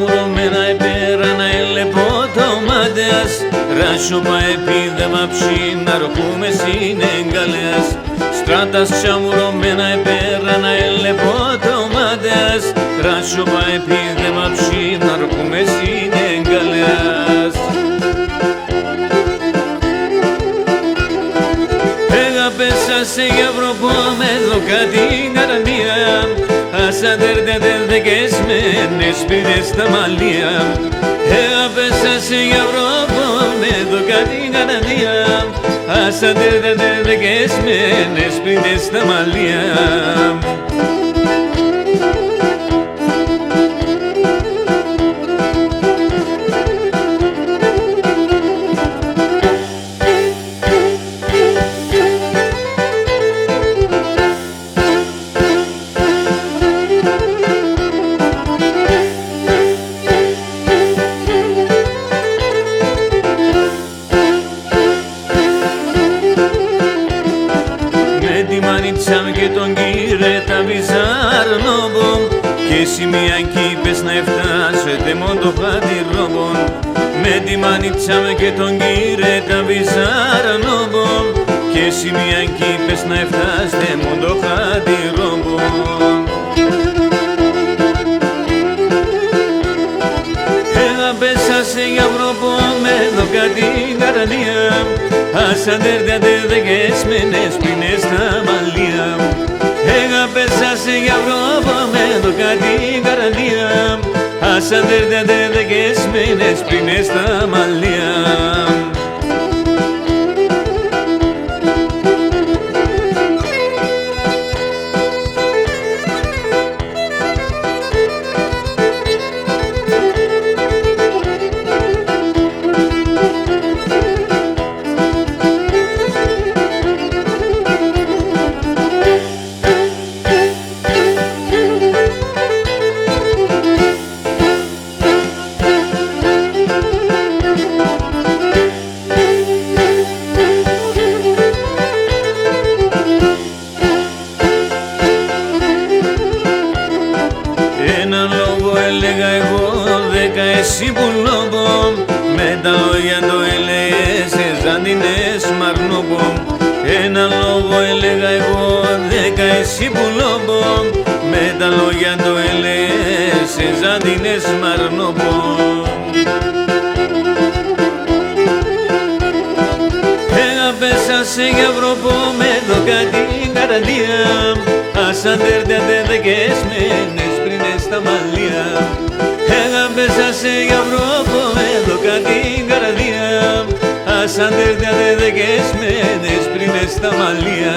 μουρωμένα επέρανα ελεπότομάτεας ράσοπα επίδεμα ψήνα ροχούμε συνεγκαλέας στράτας τσαμουρωμένα επέρανα ελεπότομάτεας ράσοπα επίδεμα ψήνα ροχούμε συνεγκαλέας Πέσα για βρωπό με δοκάτι καρδία Άσα τερδεκές με σπίδες στα μαλλία Πέσα για βρωπό με δοκάτι καρδία Άσα τερδεκές με σπίδες στα μαλλία και τον κύριε τα βυζάρνοβον και σημεία κι είπες να φτάσετε μόνο το χατηρόβον με τη μανίτσα και τον κύριε τα βυζάρνοβον και σημεία κι είπες να φτάσετε μόνο το χατηρόβον Πέσασε για βρόπο με δοκάτι καρδία Άσα τερδεκές με σπίνες στα μαλλία Πέσασε για βρόπο με δοκάτι καρδία Άσα τερδεκές με σπίνες στα μαλλία Έλεγα εγώ 10 εσύ που λόγω με τα λόγια το έλεγες σαν την εσμαρνόμπο Ένα λόγο έλεγα εγώ 10 εσύ που λόγω με τα λόγια το έλεγες σαν την εσμαρνόμπο Πέσασε για βρόπο με δοκάτι καρδία Άσα τερδεκές με σπρίνες στα μαλλία Πέσασε για βρόπο με δοκάτι καρδία Άσα τερδεκές με σπρίνες στα μαλλία